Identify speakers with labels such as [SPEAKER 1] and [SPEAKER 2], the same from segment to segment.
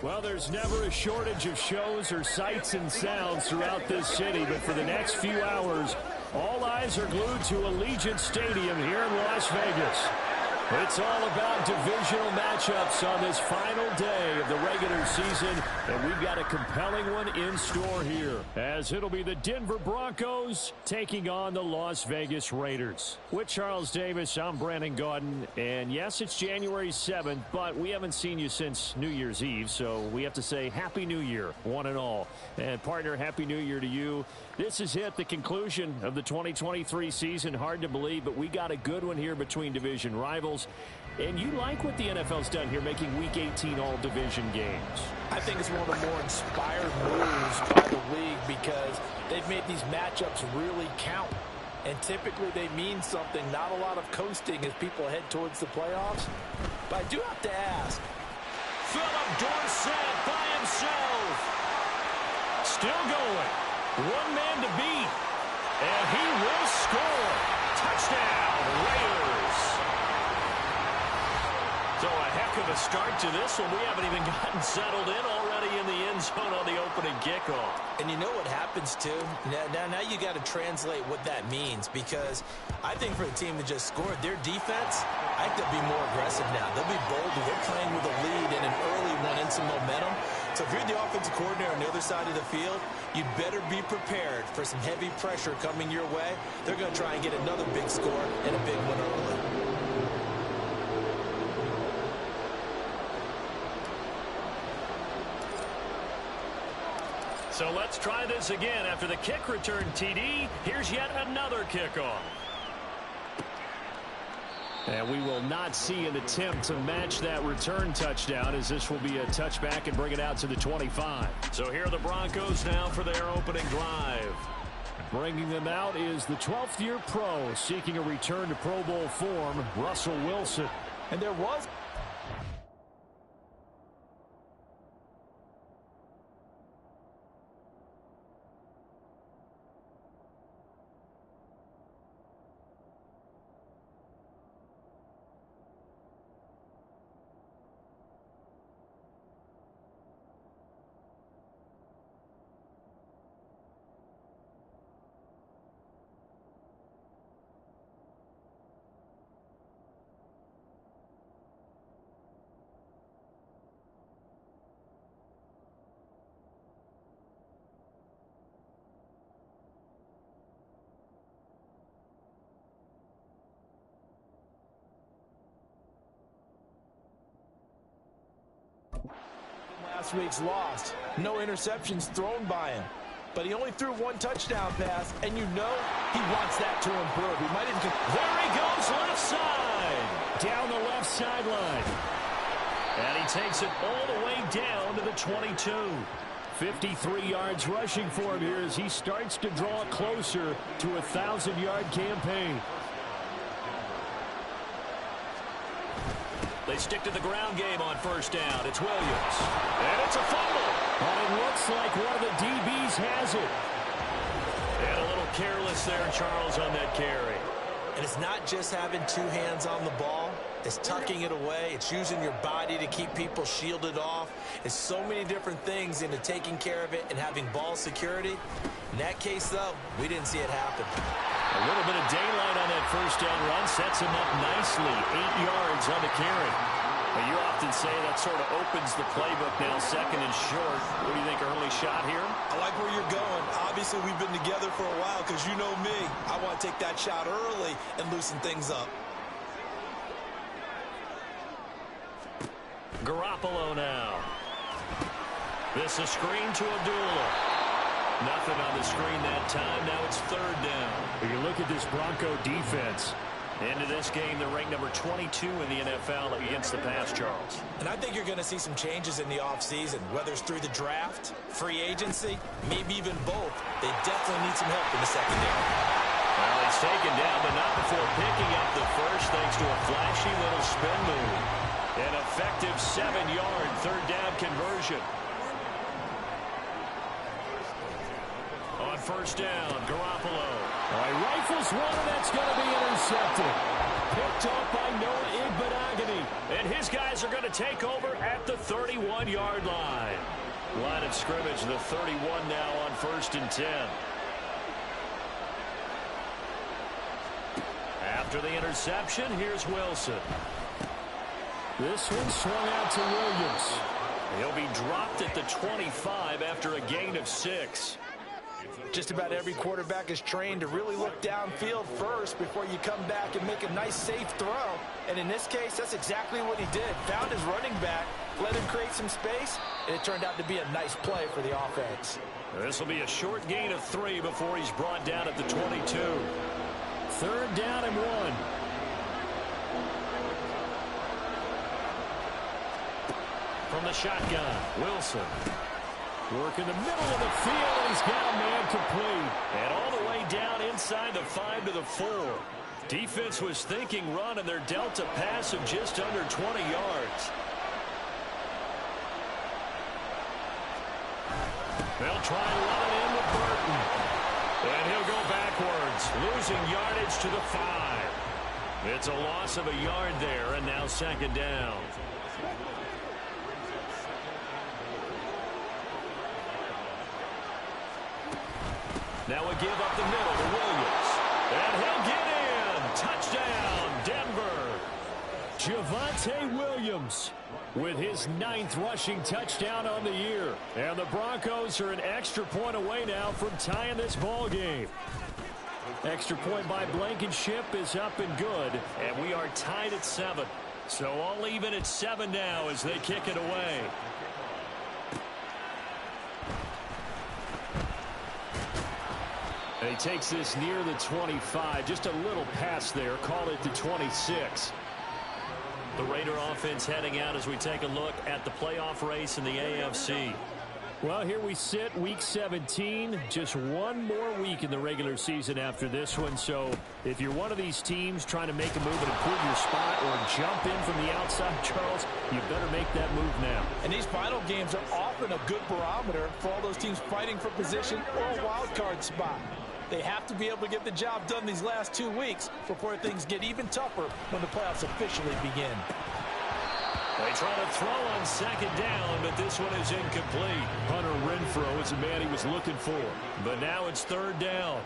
[SPEAKER 1] Well, there's never a shortage of shows or sights and sounds throughout this city, but for the next few hours, all eyes are glued to Allegiant Stadium here in Las Vegas. It's all about divisional matchups on this final day of the regular season, and we've got a compelling one in store here, as it'll be the Denver Broncos taking on the Las Vegas Raiders. With Charles Davis, I'm Brandon Gaudin, and yes, it's January 7th, but we haven't seen you since New Year's Eve, so we have to say Happy New Year, one and all. And partner, Happy New Year to you. This is the conclusion of the 2023 season. Hard to believe, but we got a good one here between division rivals. And you like what the NFL's done here, making Week 18 all-division games.
[SPEAKER 2] I think it's one of the more inspired moves by the league because they've made these matchups really count. And typically they mean something, not a lot of coasting as people head towards the playoffs. But I do have to ask.
[SPEAKER 1] Philip Dorsett by himself. Still going. One man to beat. And he will score. Touchdown, Raiders. So a heck of a start to this one. We haven't even gotten settled in already in the end zone on the opening kickoff.
[SPEAKER 2] And you know what happens, too? Now you got to translate what that means, because I think for the team that just scored, their defense, I think they'll be more aggressive now. They'll be bolder. They're playing with a lead and an early one and some momentum. So if you're the offensive coordinator on the other side of the field, you better be prepared for some heavy pressure coming your way. They're going to try and get another big score and a big one early.
[SPEAKER 1] So let's try this again. After the kick return TD, here's yet another kickoff. And we will not see an attempt to match that return touchdown, as this will be a touchback and bring it out to the 25. So here are the Broncos now for their opening drive. Bringing them out is the 12th-year pro seeking a return to Pro Bowl form, Russell Wilson.
[SPEAKER 2] And there was... last week's loss. No interceptions thrown by him. But he only threw one touchdown pass, and you know he wants that to improve. He might even...
[SPEAKER 1] There he goes, left side. Down the left sideline. And he takes it all the way down to the 22. 53 yards rushing for him here as he starts to draw closer to a 1,000-yard campaign. They stick to the ground game on first down. It's Williams. And it's a fumble. And it looks like one of the DBs has it. And a little careless there, Charles, on that carry.
[SPEAKER 2] And it's not just having two hands on the ball. It's tucking it away. It's using your body to keep people shielded off. It's so many different things into taking care of it and having ball security. In that case, though, we didn't see it happen.
[SPEAKER 1] A little bit of daylight on that first down run sets him up nicely. 8 yards on the carry. But you often say that sort of opens the playbook now, second and short. What do you think, early shot here?
[SPEAKER 2] I like where you're going. Obviously, we've been together for a while because you know me. I want to take that shot early and loosen things up.
[SPEAKER 1] Garoppolo now. This is screen to Abdullah. Nothing on the screen that time. Now it's third down. If you look at this Bronco defense, into this game, they're ranked number 22 in the NFL against the pass, Charles.
[SPEAKER 2] And I think you're going to see some changes in the offseason, whether it's through the draft, free agency, maybe even both. They definitely need some help in the secondary.
[SPEAKER 1] Well, he's taken down, but not before picking up the first, thanks to a flashy little spin move. An effective 7-yard third down conversion. On first down, Garoppolo. All right, rifles one, and that's going to be intercepted. picked off by Noah Igbenogany. And his guys are going to take over at the 31-yard line. Line of scrimmage, the 31 now on 1st and 10. After the interception, here's Wilson. This one swung out to Williams. He'll be dropped at the 25 after a gain of 6.
[SPEAKER 2] Just about every quarterback is trained to really look downfield first before you come back and make a nice, safe throw. And in this case, that's exactly what he did. Found his running back, let him create some space, and it turned out to be a nice play for the offense.
[SPEAKER 1] This will be a short gain of 3 before he's brought down at the 22. 3rd down and 1. From the shotgun, Wilson. Work in the middle of the field, and he's got a man complete. And all the way down inside the 5 to the 4. Defense was thinking run, and they're dealt a pass of just under 20 yards. They'll try and run it in with Burton. And he'll go backwards, losing yardage to the 5. It's a loss of a yard there, and now 2nd down. Now a give up the middle to Williams. And he'll get in. Touchdown, Denver. Javonte Williams with his 9th rushing touchdown on the year. And the Broncos are an extra point away now from tying this ball game. Extra point by Blankenship is up and good. And we are tied at 7. So all even at 7 now as they kick it away. And he takes this near the 25. Just a little pass there. Call it the 26. The Raider offense heading out as we take a look at the playoff race in the AFC. Well, here we sit, week 17. Just one more week in the regular season after this one. So if you're one of these teams trying to make a move and improve your spot or jump in from the outside, Charles, you better make that move now.
[SPEAKER 2] And these final games are often a good barometer for all those teams fighting for position or a wild card spot. They have to be able to get the job done these last 2 weeks before things get even tougher when the playoffs officially begin.
[SPEAKER 1] They try to throw on 2nd down, but this one is incomplete. Hunter Renfrow is the man he was looking for. But now it's 3rd down.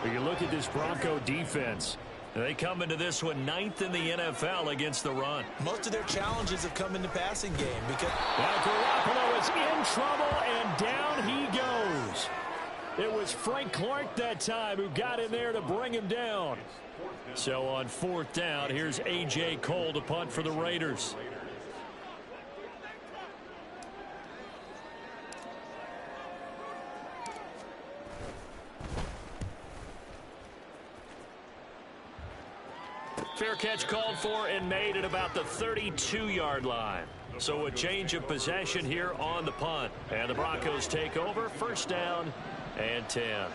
[SPEAKER 1] When you look at this Bronco defense, they come into this one 9th in the NFL against the run.
[SPEAKER 2] Most of their challenges have come in the passing game because
[SPEAKER 1] Garoppolo is in trouble, and down he goes. It was Frank Clark that time who got in there to bring him down. So on 4th down, here's A.J. Cole to punt for the Raiders. Fair catch called for and made at about the 32-yard line. So a change of possession here on the punt. And the Broncos take over. 1st down and 10.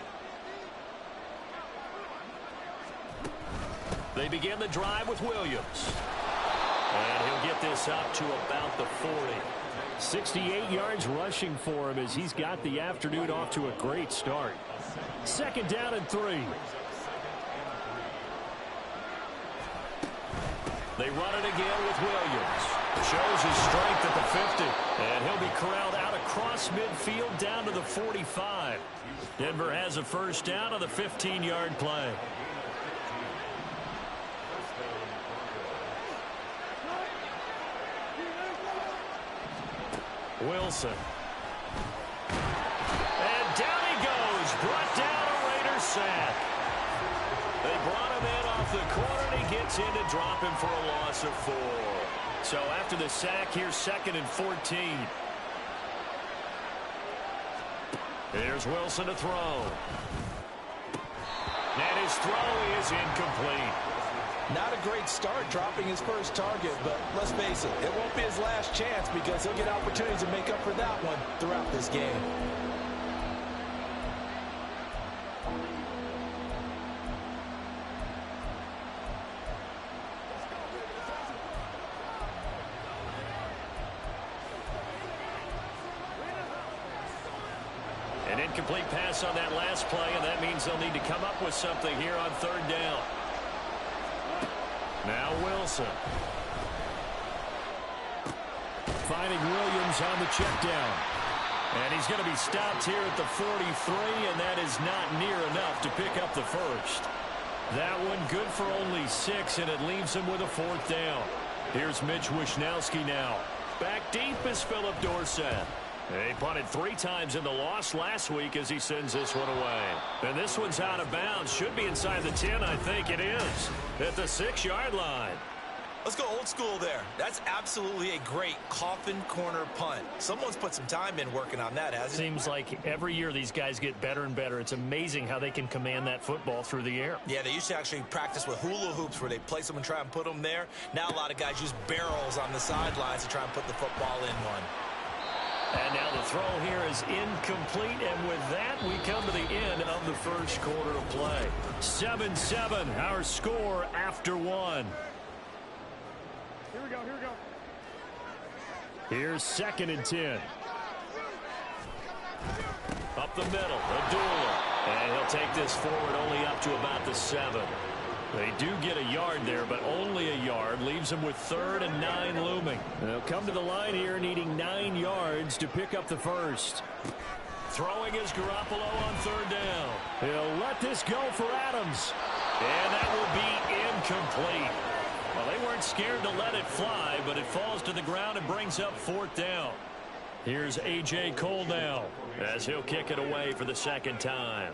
[SPEAKER 1] They begin the drive with Williams. And he'll get this up to about the 40. 68 yards rushing for him as he's got the afternoon off to a great start. 2nd down and 3. They run it again with Williams. Shows his strength at the 50. And he'll be corralled out across midfield down to the 45. Denver has a 1st down on the 15-yard play. Wilson. And down he goes. Brought down a Raider sack. They brought him in off the corner, and he gets in to drop him for a loss of 4. So after the sack, here's 2nd and 14. Here's Wilson to throw. And his throw is incomplete.
[SPEAKER 2] not a great start dropping his first target, but let's face it, it won't be his last chance because he'll get opportunities to make up for that one throughout this game.
[SPEAKER 1] An incomplete pass on that last play, and that means they'll need to come up with something here on 3rd down. Now Wilson. Finding Williams on the check down. And he's going to be stopped here at the 43, and that is not near enough to pick up the first. That one good for only 6, and it leaves him with a 4th down. Here's Mitch Wishnowski now. Back deep is Philip Dorsett. He punted 3 times in the loss last week as he sends this one away. And this one's out of bounds. Should be inside the 10, I think it is. At the 6-yard line.
[SPEAKER 2] Let's go old school there. That's absolutely a great coffin corner punt. Someone's put some time in working on that, hasn't it?
[SPEAKER 1] Seems like every year these guys get better and better. It's amazing how they can command that football through the air.
[SPEAKER 2] Yeah, they used to actually practice with hula hoops where they place them and try and put them there. Now a lot of guys use barrels on the sidelines to try and put the football in one.
[SPEAKER 1] And now the throw here is incomplete, and with that, we come to the end of the first quarter of play. 7-7, our score after 1.
[SPEAKER 3] Here we go, here we go.
[SPEAKER 1] Here's 2nd and 10. Up the middle, Abdullah. And he'll take this forward only up to about the 7. They do get a yard there, but only a yard. Leaves them with 3rd and 9 looming. They'll come to the line here needing 9 yards to pick up the first. Throwing is Garoppolo on 3rd down. He'll let this go for Adams. And that will be incomplete. Well, they weren't scared to let it fly, but it falls to the ground and brings up 4th down. Here's A.J. Cole now as he'll kick it away for the 2nd time.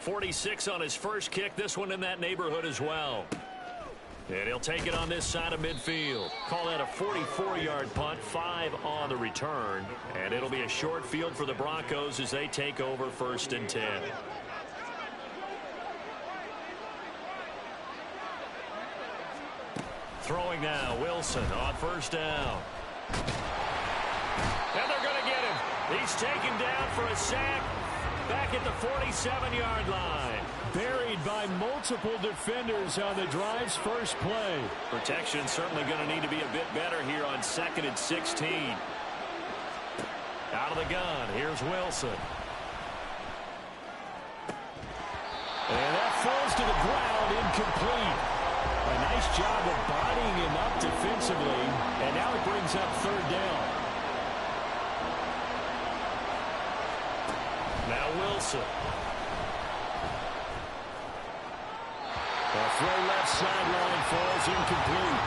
[SPEAKER 1] 46 on his first kick. This one in that neighborhood as well. And he'll take it on this side of midfield. Call that a 44-yard punt, 5 on the return. And it'll be a short field for the Broncos as they take over 1st and 10. Throwing now, Wilson on 1st down. And they're going to get him. He's taken down for a sack back at the 47-yard line. Buried by multiple defenders on the drive's first play. Protection certainly going to need to be a bit better here on 2nd and 16. Out of the gun, here's Wilson. And that falls to the ground, incomplete. A nice job of bodying him up defensively, and now it brings up 3rd down. Now Wilson. The throw left sideline falls incomplete.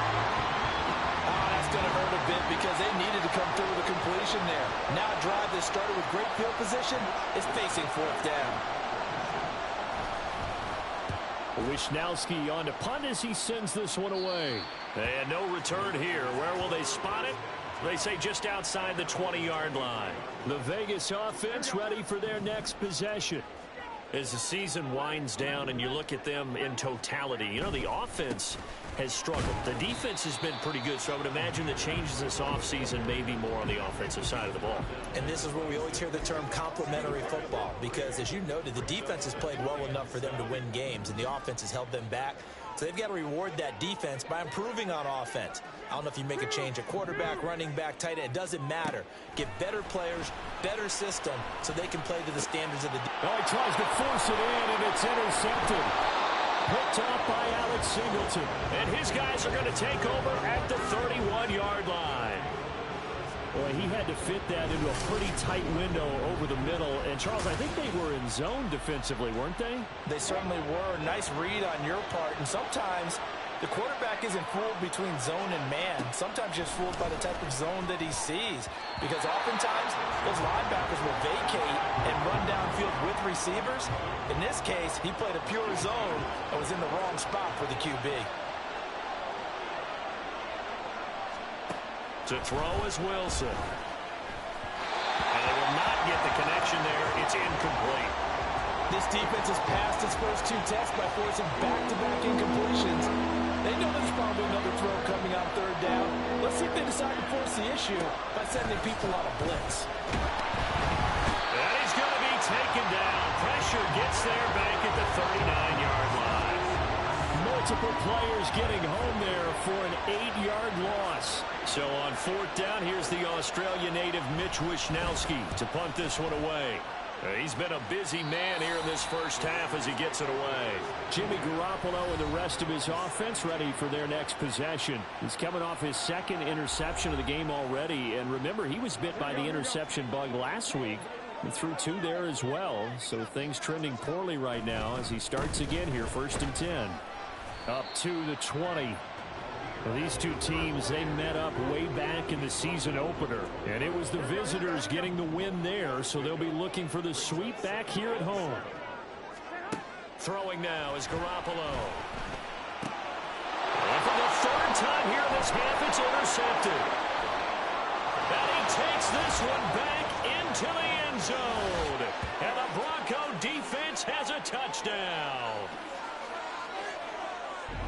[SPEAKER 2] Oh, that's going to hurt a bit because they needed to come through with a completion there. Now a drive that started with great field position is facing 4th down.
[SPEAKER 1] Wishnowski on to punt as he sends this one away. And no return here. Where will they spot it? They say just outside the 20-yard line. The Vegas offense ready for their next possession. As the season winds down and you look at them in totality, you know, the offense has struggled. The defense has been pretty good, so I would imagine the changes this offseason may be more on the offensive side of the ball.
[SPEAKER 2] And this is where we always hear the term complementary football, because as you noted, the defense has played well enough for them to win games, and the offense has held them back. So they've got to reward that defense by improving on offense. I don't know if you make a change at quarterback, running back, tight end. It doesn't matter. Get better players, better system, so they can play to the standards of the defense.
[SPEAKER 1] Oh, he tries to force it in, and it's intercepted. Picked off by Alex Singleton. And his guys are going to take over at the 31-yard line. Boy, he had to fit that into a pretty tight window over the middle. And, Charles, I think they were in zone defensively, weren't they?
[SPEAKER 2] They certainly were. Nice read on your part. And sometimes the quarterback isn't fooled between zone and man. Sometimes just fooled by the type of zone that he sees. Because oftentimes, those linebackers will vacate and run downfield with receivers. In this case, he played a pure zone and was in the wrong spot for the QB.
[SPEAKER 1] To throw is Wilson. And they will not get the connection there. It's incomplete.
[SPEAKER 2] This defense has passed its first 2 tests by forcing back-to-back incompletions. They know there's probably another throw coming on 3rd down. Let's see if they decide to force the issue by sending people on a blitz.
[SPEAKER 1] And he's going to be taken down. Pressure gets there back at the 39-yard line. Multiple players getting home there for an 8-yard loss. So on 4th down, here's the Australia native Mitch Wishnowski to punt this one away. He's been a busy man here in this first half as he gets it away. Jimmy Garoppolo and the rest of his offense ready for their next possession. He's coming off his second interception of the game already. And remember, he was bit by the interception bug last week. He threw 2 there as well. So things trending poorly right now as he starts again here, 1st and 10. Up to the 20. Well, these two teams, they met up way back in the season opener. And it was the visitors getting the win there, so they'll be looking for the sweep back here at home. Throwing now is Garoppolo. And for the 3rd time here in this half, it's intercepted. And he takes this one back into the end zone. And the Bronco defense has a touchdown.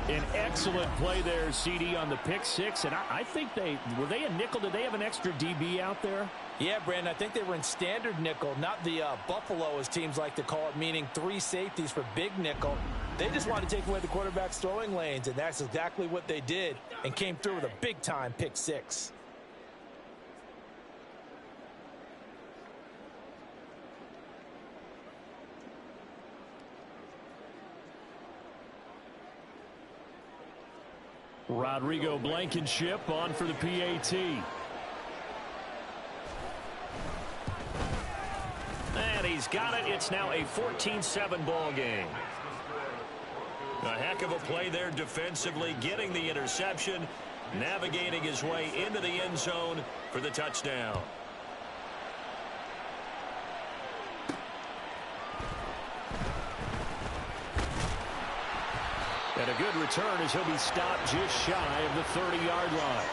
[SPEAKER 1] An excellent play there, CD, on the pick 6. And I think were they a nickel? Did they have an extra DB out there?
[SPEAKER 2] Yeah, Brandon, I think they were in standard nickel, not the Buffalo, as teams like to call it, meaning 3 safeties for big nickel. They just wanted to take away the quarterback's throwing lanes, and that's exactly what they did, and came through with a big-time pick 6.
[SPEAKER 1] Rodrigo Blankenship on for the PAT. And he's got it. It's now a 14-7 ball game. A heck of a play there defensively, getting the interception, navigating his way into the end zone for the touchdown. And a good return as he'll be stopped just shy of the 30-yard line.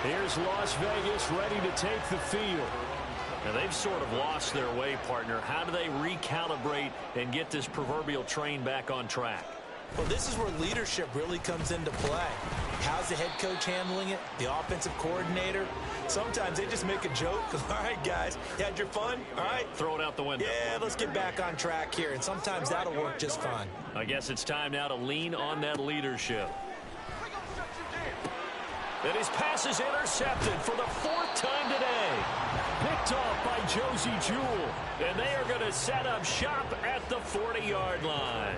[SPEAKER 1] Here's Las Vegas ready to take the field. Now they've sort of lost their way, partner. How do they recalibrate and get this proverbial train back on track?
[SPEAKER 2] Well, this is where leadership really comes into play. How's the head coach handling it? The offensive coordinator? Sometimes they just make a joke. All right, guys, you had your fun? All right.
[SPEAKER 1] Throw it out the window.
[SPEAKER 2] Yeah, let's get back on track here. And sometimes that'll work just fine.
[SPEAKER 1] I guess it's time now to lean on that leadership. And his pass is intercepted for the 4th time today. Picked off by Josie Jewell. And they are going to set up shop at the 40-yard line.